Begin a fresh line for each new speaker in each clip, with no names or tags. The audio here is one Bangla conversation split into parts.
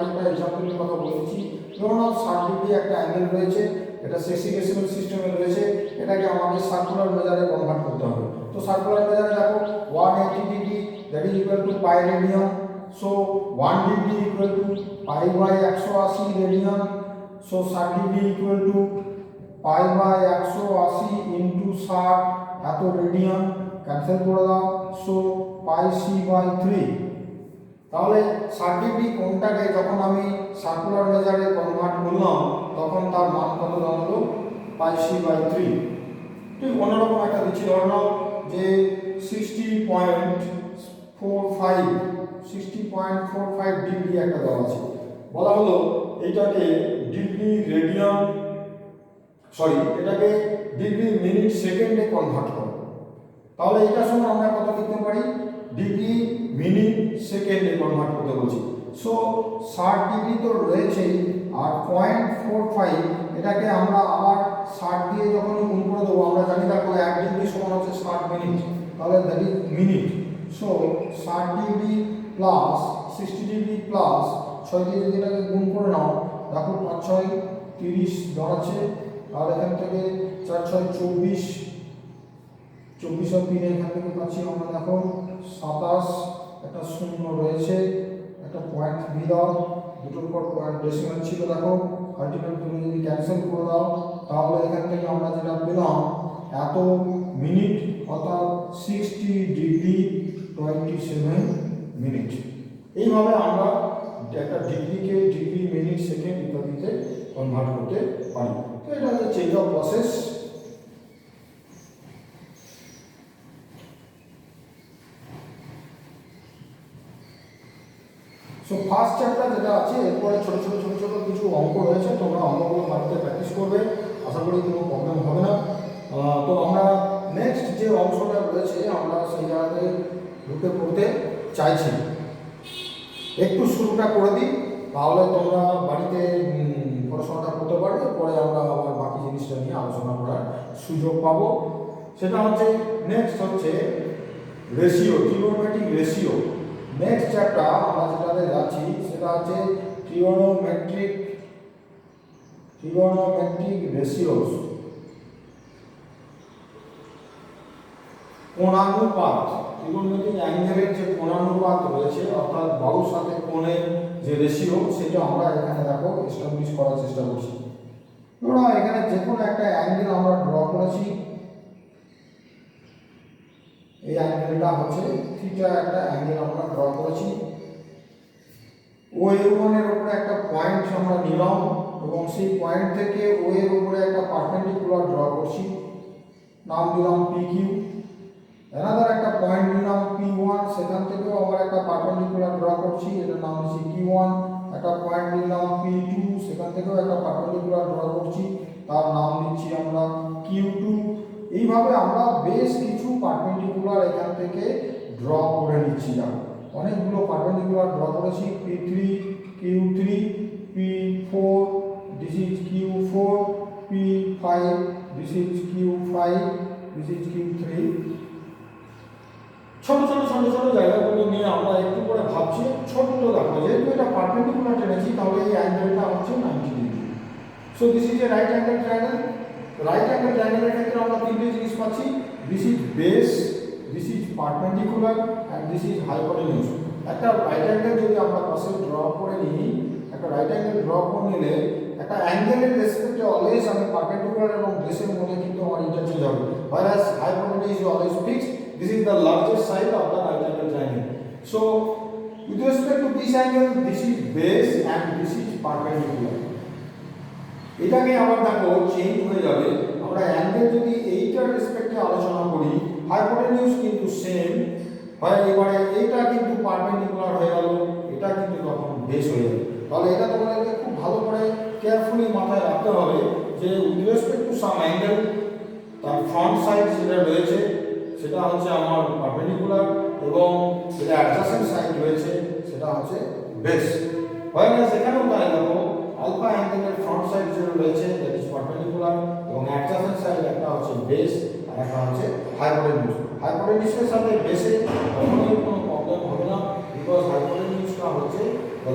একটা এক্সাম্পলের কথা বলেছি। ধরুন 60 ডিগ্রি একটা অ্যাঙ্গেল রয়েছে, এটা সেক্সিকেশনাল সিস্টেমে রয়েছে, এটাকে আমাদের সার্কুলার মেজারে কনভার্ট করতে হবে। তো সার্কুলার মেজারে দেখো 180 degree that is equal to pi radian. So 1 degree equal to pi by 180 radian. So 60 degree equal to pi by 180 into 60 এত রেডিয়ান, ক্যান্সেল করে দাও। সো পাই সি বাই 3। তাহলে 60 ডিগ্রি কোণটাকে যখন আমি সার্কুলার মেজারে কনভার্ট করলাম তখন তার মান কত দাঁড়ালো? পাই সি বাই 3। ঠিক অন্যরকম একটা দিচ্ছি, ধরে নাও যে 60.45 ডিগ্রি একটা দেওয়া আছে। বলা হলো এইটাকে ডিগ্রি রেডিয়ান এটাকে ডিগ্রি মিনিট সেকেন্ডে কনভার্ট করো। তাহলে এটার সঙ্গে আমরা কত লিখতে পারি? ডিগ্রি মিনিট সেকেন্ডে কনভার্ট করতে বলছি। সো 60 ডিগ্রি তো রয়েছেই, আর 0.45 এটাকে আমরা আবার 60 দিয়ে যখন গুণ করে দেবো, আমরা জানি তারপরে 1 ডিগ্রি সমান হচ্ছে 60 মিনিট, তাহলে that is minute. So 60 degree plus 60 degree plus 6 দিয়ে যদি এটাকে গুণ করে নাও, দেখো 5 6 30 দাঁড়াচ্ছে। আর এখান থেকে 4 6 24, 24 আর 3 এখান থেকে পাচ্ছি আমরা দেখো 27, একটা শূন্য রয়েছে, একটা পয়েন্ট দিয়ে দাও, দুটোর পর পয়েন্ট ডেসিমাল ছিল দেখো, আলটিমেট তুমি যদি ক্যান্সেল করে দাও তাহলে এখান থেকে আমরা যেটা পেলাম এত মিনিট, অর্থাৎ 60 ডিগ্রি 27 মিনিট। এইভাবে আমরা একটা ডিগ্রিকে ডিগ্রি মিনিট সেকেন্ড ইত্যাদিতে কনভার্ট করতে পারি। তো এটা হচ্ছে change of process. So first chapter যেটা আছে, এরপরে ছোট ছোট কিছু অঙ্ক রয়েছে, তোমরা অঙ্কগুলো বাড়িতে প্র্যাকটিস করবে, আশা করি কোনো প্রবলেম হবে না। তো আমরা নেক্সট যে অংশটা রয়েছে আমরা সেই জায়গাতে ঢুকে পড়তে চাইছি। একটু শুরুটা করে দিই, তাহলে তোমরা বাড়িতে পড়াশোনাটা করতে পারবে, পরে আমরা আবার বাকি জিনিসটা নিয়ে আলোচনা করার সুযোগ পাবো। সেটা হচ্ছে নেক্সট হচ্ছে ratio, trigonometric ratio. Next chapter আমরা যেটাতে যাচ্ছি সেটা হচ্ছে ট্রিগোনোমেট্রিক রেশিওস, কোণানুপাত। ট্রিগোনোমেট্রিক অ্যাঙ্গেলের যে কোণানুপাত রয়েছে, অর্থাৎ বাহুর সাথে কোণের যে রেশিও, সেটা আমরা এখানে দেখো এস্টাবলিশ করার চেষ্টা করছি। ধরো এখানে যে কোনো একটা অ্যাঙ্গেল আমরা ড্র করেছি, এই অ্যাঙ্গেলটা হচ্ছে থিটা, একটা অ্যাঙ্গেল আমরা ড্র করেছি। ও A1 এর উপরে একটা পয়েন্ট আমরা নিলাম এবং সেই পয়েন্ট থেকে ও এর উপরে একটা পারপেন্ডিকুলার ড্র করছি, নাম দিলাম PQ। অ্যানাদার একটা পয়েন্ট নিলাম P1, সেখান থেকেও আবার একটা পারপেন্ডিকুলার ড্র করছি, এটার নাম দিচ্ছি Q1। একটা পয়েন্ট নিলাম P2, সেখান থেকেও একটা পারপেন্ডিকুলার ড্র করছি, তার নাম দিচ্ছি আমরা Q2। এইভাবে আমরা বেশ কিছু পারপেন্ডিকুলার এখান থেকে ড্র করে নিচ্ছি। অনেকগুলো পারপেন্ডিকুলার ড্র করেছি, P3, Q3, P4, this is Q4, P5, this is Q5, this is Q3। ছোট জায়গাগুলো নিয়ে আমরা একটু করে ভাবছি। ছোট্ট দেখো, যেহেতু এটা পারপেন্ডিকুলার টেনেছি, তাহলে এই অ্যাঙ্গেলটা হচ্ছে 90 degree. So this is a right angle triangle. Right angle ট্রায়াঙ্গেলের ক্ষেত্রে আমরা তিনটে জিনিস পাচ্ছি, this is base, this is perpendicular and this is hypotenuse. একটা রাইট অ্যাঙ্গেল যদি আমরা পাশে ড্র করে নিই, একটা রাইট অ্যাঙ্গেল ড্র করে নিলে একটা অ্যাঙ্গেলের রেসপেক্টে অলওয়েজ আমি পারপেন্ডিকুলার এবং বেসের মধ্যে কিন্তু আমার ইন্টারচেঞ্জ হবে, whereas hypotenuse is always fixed. This is the largest side of the right angle triangle. So with respect to this angle, this is base and this is perpendicular. এটাকে আবার দেখো চেঞ্জ হয়ে যাবে, আমরা অ্যাঙ্গেল যদি এইটার রেসপেক্টে আলোচনা করি, হাইপোটেনিউজ কিন্তু সেম হয়, এবারে এইটা কিন্তু পারপেন্ডিকুলার হয়ে গেল, এটা কিন্তু তখন বেস হয়ে যাবে। তাহলে এটা তোমাদেরকে খুব ভালো করে কেয়ারফুলি মাথায় রাখতে হবে যে with respect to some angle, তার ফ্রন্ট সাইড যেটা রয়েছে সেটা হচ্ছে আমার পারপেন্ডিকুলার, এবং যেটা অ্যাডজাসেন্ট সাইড রয়েছে সেটা হচ্ছে বেস। হয় না, সেখানেও তাই দেখো আলফা অ্যাঙ্গেলের ফ্রন্ট সাইড যেটা রয়েছে দ্যাট ইজ পারপেন্ডিকুলার, এবং অ্যাডজাসেন্ট সাইড একটা হচ্ছে বেস আর একটা হচ্ছে হাইপোটেনিউজ। হাইপোটেনিউজের সাথে বেসে কখনোই কোনো প্রবলেম হবে না, বিকজ হাইপোটেনিউজটা হচ্ছে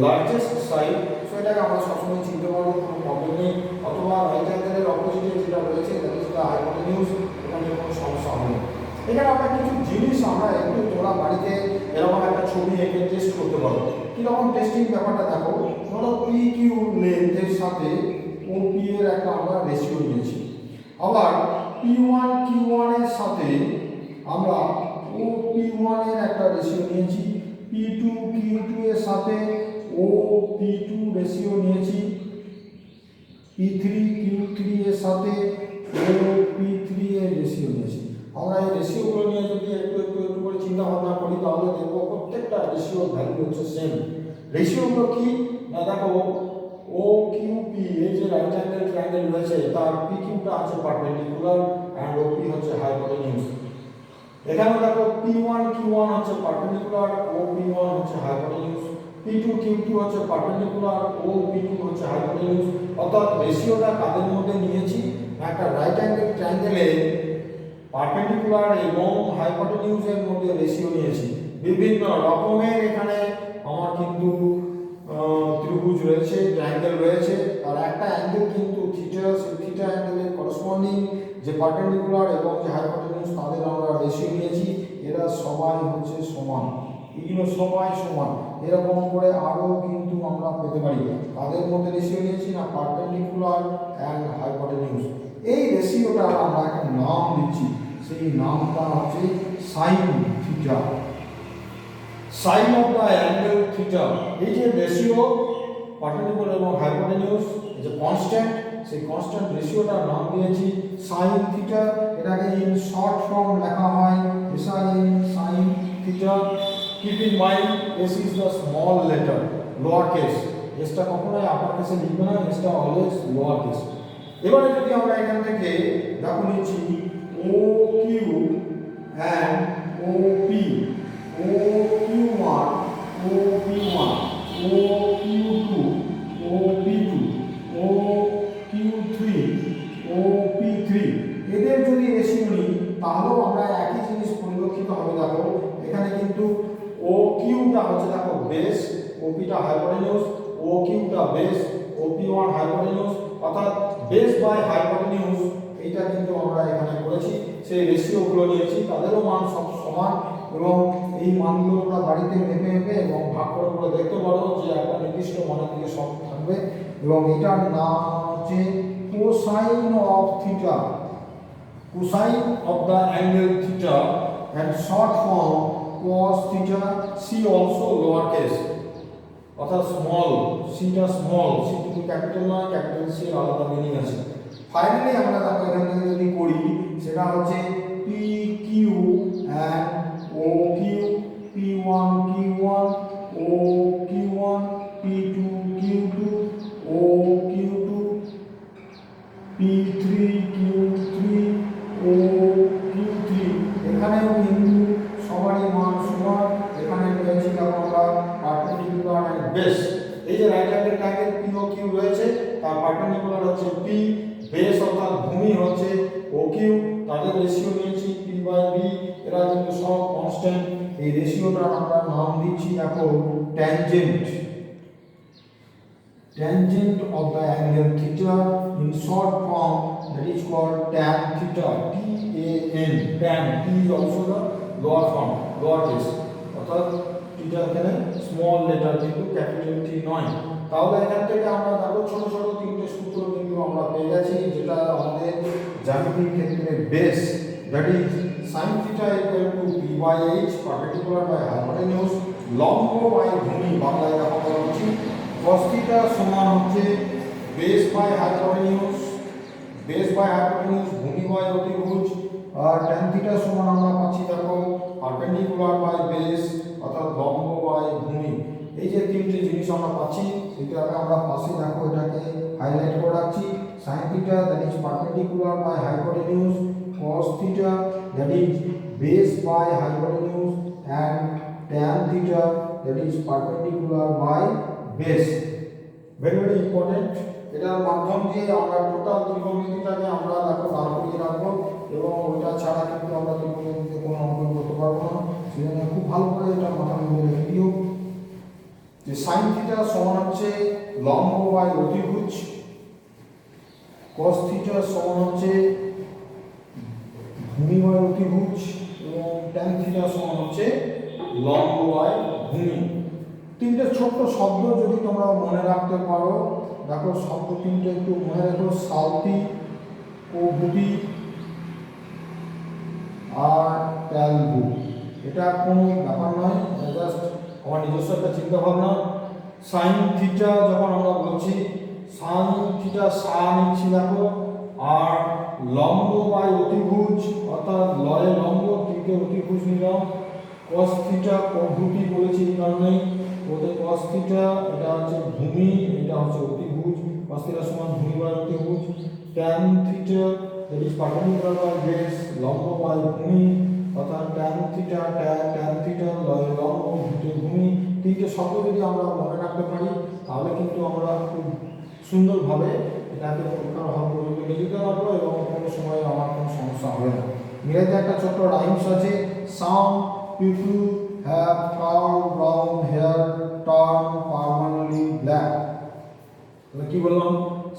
লার্জেস্ট সাইড, সো এটাকে আমরা সবসময় চিনতে পারবো, কোনো প্রবলেম নেই। অথবা রাইট অ্যাঙ্গেলের অপোজিটে যেটা রয়েছে দ্যাট ইজ দ্য হাইপোটেনিউজ, এখানে কোনো সমস্যা হবে না। এখানে আমরা কিছু জিনিস আমরা একটু তোমরা বাড়িতে এরকম একটা ছবি এঁকে টেস্ট করতে পারো। কীরকম টেস্টিং ব্যাপারটা দেখো, ধরো পি কিউ লেন্থের সাথে ও পি এর একটা আমরা রেশিও নিয়েছি, আবার P1 Q1 এর সাথে আমরা ও P1 এর একটা রেশিও নিয়েছি, P2 Q2 এর সাথে ও P2 রেশিও নিয়েছি, P3 Q3 এর সাথে ও P3 এর রেশিও নিয়েছি। আমরা এই রেশিওগুলো নিয়ে যদি একটু করে চিন্তা ভাবনা করি তাহলে দেখবো প্রত্যেকটা রেশিওর ভ্যালু হচ্ছে সেম। রেশিওগুলো কি না, দেখো ও কিউ পি, এই যে রাইট অ্যাঙ্গেল ট্রায়াঙ্গেল রয়েছে তার পি কিউটা আছে পারপেন্ডিকুলার এন্ড ও পি হচ্ছে হাইপোটেনিউজ। এখানে দেখো P1 Q1 হচ্ছে পারপেন্ডিকুলার, ও P1 হচ্ছে হাইপোটেনিউজ, P2 Q2 হচ্ছে পারপেন্ডিকুলার, ও P2 হচ্ছে হাইপোটেনিউজ। অর্থাৎ রেশিওটা কাদের মধ্যে নিয়েছি, একটা রাইট অ্যাঙ্গেল ট্রায়াঙ্গেলে পারপেন্ডিকুলার এবং হাইপোটেনিউজের মধ্যে রেশিও নিয়েছি। বিভিন্ন রকমের এখানে আমার কিন্তু ত্রিভুজ রয়েছে, ট্রায়াঙ্গেল রয়েছে, আর একটা অ্যাঙ্গেল কিন্তু থিটা, সেই থিটা অ্যাঙ্গেলের করসপন্ডিং যে পারপেন্ডিকুলার এবং যে হাইপোটেনিউজ তাদের আমরা রেশিও নিয়েছি। এরা সবাই হচ্ছে সমান, এগুলো সবাই সমান। এরকম করে আরও কিন্তু আমরা পেতে পারি। তাদের মধ্যে রেশিও নিয়েছি না, পারপেন্ডিকুলার অ্যান্ড হাইপোটেনিউজ। এই রেশিওটা আমরা একটা নাম দিচ্ছি, সেই নামটা হচ্ছে sine theta, sine of the angle theta. এই যে রেশিও পারপেন্ডিকুলার এবং হাইপোটেনিউজ, এই যে কনস্ট্যান্ট, সেই কনস্ট্যান্ট রেশিওটার নাম দিয়েছি সাইন থিটা। এটাকে ইন শর্ট ফর্ম লেখা হয় sine theta. Keep in mind this is the small letter, lower case. এসটা কখনোই আপার কেসে লিখবে না, এসটা অলওয়েজ লোয়ার কেস। এবারে যদি আমরা এখান থেকে দেখো নিচ্ছি O Q and O P, O Q one, O P one, O Q two, O P two, O Q three, O P three, এদের যদি রেশিও নিই তাহলেও আমরা একই জিনিস পরিলক্ষিত হবে। দেখো এখানে কিন্তু ও কিউটা হচ্ছে দেখো বেস, ও পিটা হাইপোটেনিউজ, ও কিউটা base, O P one hypotenuse, অর্থাৎ বেস বাই হাইপোটেনিউজ এইটা কিন্তু আমরা এখানে করেছি। সেই রেশিওগুলো নিয়েছি, তাদেরও মান সব সমান এবং এই মানগুলো আমরা বাড়িতে মেপে এবং ভাগ করে দেখতে পারো যে একটা নির্দিষ্ট মানের দিকে সব থাকবে। এবং এটার নাম হচ্ছে cosine of theta, cosine of the angle theta and short form cos theta, C also lower case, অর্থাৎ স্মল, সিটা স্মল, সি কিন্তু ক্যাপিটাল নয়, ক্যাপিটাল সি এর আলাদা মিনিং আছে। ফাইনালি আমরা দেখো এখান থেকে যদি করি সেটা হচ্ছে P Q and O Q, P one Q one, O Q one, P two Q two, O Q two, P three Q three, O Q three. এখানেও কিন্তু সবারই মান সমান। এখানে রয়েছে আমরা পারপেন্ডিকুলার এন্ড বেস। এই যে রাইট হ্যান্ডের ট্রায়াঙ্গেল পি ও কিউ রয়েছে, তার পারপেন্ডিকুলার হচ্ছে পি, বেস অর্থাৎ ভূমি হচ্ছে ও কিউ, তাদের রেশিও নিয়েছি পি বাই বি। এরা কিন্তু সব কনস্ট্যান্ট। এই রেশিওটার আমরা নাম দিচ্ছি দেখো tangent, tangent of the angle theta in short form that is called tan theta, T-A-N, tan, T is also the lower form, lower case, অর্থাৎ theta এখানে স্মল লেটার কিন্তু ক্যাপিটাল টি নয়। তাহলে এখান থেকে আমরা দেখো ছোট ছোট তিনটে সূত্র কিন্তু আমরা পেয়ে গেছি, যেটা আমাদের জ্যামিতিক ক্ষেত্রে base, that is sin theta equal to p by h perpendicular by hypotenuse, লম্ব বাই ভূমি, বাংলায় লেখা করা উচিত। cos theta সমান হচ্ছে base by hypotenuse, base by hypotenuse, ভূমি বাই অতিভুজ। আর tan theta সমান আমরা পাচ্ছি দেখো পারপেন্ডিকুলার বাই বেস অর্থাৎ লম্ব বাই ভূমি। এই যে তিনটে জিনিস আমরা পাচ্ছি, এটাকে আমরা পাশে দেখো এটাকে হাইলাইট করে রাখছি। sin theta that is perpendicular by hypotenuse, cos theta that is base by hypotenuse, and tan theta that is perpendicular by base. Very very important. এটার মাধ্যম দিয়ে আমরা টোটাল ত্রিকোণমিতিটাকে আমরা দেখো দাঁড় করিয়ে রাখবো এবং ওইটা ছাড়া কিন্তু আমরা ত্রিকোণমিতিতে কোনো অঙ্কন করতে পারবো না। সেজন্য খুব ভালো করে এটা মাথার মধ্যে রেখে দিও। যে sin থিটা সমান হচ্ছে লম্ব বাই অতিভুজ, cos থিটা সমান হচ্ছে ভূমি বাই অতিভুজ এবং tan থিটা সমান হচ্ছে লম্ব বাই ভূমি। তিনটে ছোট্ট শব্দ যদি তোমরা মনে রাখতে পারো, দেখো শব্দ তিনটে একটু মনে রাখো, সালতি, প্রভৃতি আর ট্যালবু। এটা কোনো ব্যাপার নয়, জাস্ট আমার নিজস্ব একটা চিন্তা ভাবনা। সাইন থিটা যখন আমরা বলছি, সাইন থিটা সা নিচ্ছি দেখো, আর লম্ব বাই অতিভুজ অর্থাৎ লয়ে লম্ব তিনটে অতিভুজ নিলাম। কস থিটা প্রভৃতি বলেছি এই কারণে, ওদের কস থিটা এটা হচ্ছে ভূমি, এটা হচ্ছে অতিভুজ, কস থিটা সমান ভূমি বাই অতিভুজ। Tan theta that is perpendicular by base, লম্ব বাই ভূমি অর্থাৎ tan থিটা tan থিটা লয়ে লম্ব ভিতরে ভূমি। তিনটে শব্দ যদি আমরা মনে রাখতে পারি তাহলে কিন্তু আমরা খুব সুন্দরভাবে এটাকে পরীক্ষার হল পর্যন্ত নিয়ে যেতে পারবো এবং কোনো সময় আমার কোনো সমস্যা হবে না। ইংরেজিতে একটা ছোট্ট রাইমস আছে, some people have curl brown hair turn permanently black. তাহলে কি বললাম,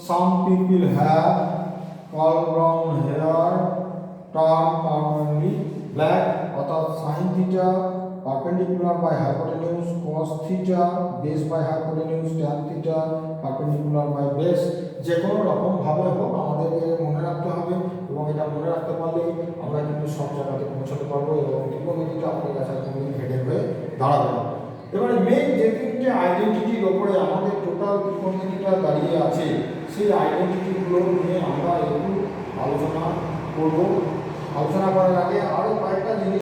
some people have curl brown hair turn permanently black অর্থাৎ sine theta perpendicular by hypotenuse, cos theta base by hypotenuse, tan theta perpendicular by base. যে কোনো রকম ভাবে হোক আমাদেরকে মনে রাখতে হবে এবং এটা মনে রাখতে পারলে আমরা কিন্তু সব জায়গাতে পৌঁছাতে পারবো এবং ত্রিকোণমিতিটা আমাদের কাছে কোনোদিন হেডেক হয়ে দাঁড়াবে না। এবারে মেইন যে তিনটে আইডেন্টিটির ওপরে আমাদের টোটাল ত্রিকোণমিতিটা দাঁড়িয়ে আছে, সেই আইডেন্টিটিগুলো নিয়ে আমরা একটু আলোচনা করব। আলোচনা করার আগে আরও কয়েকটা জিনিস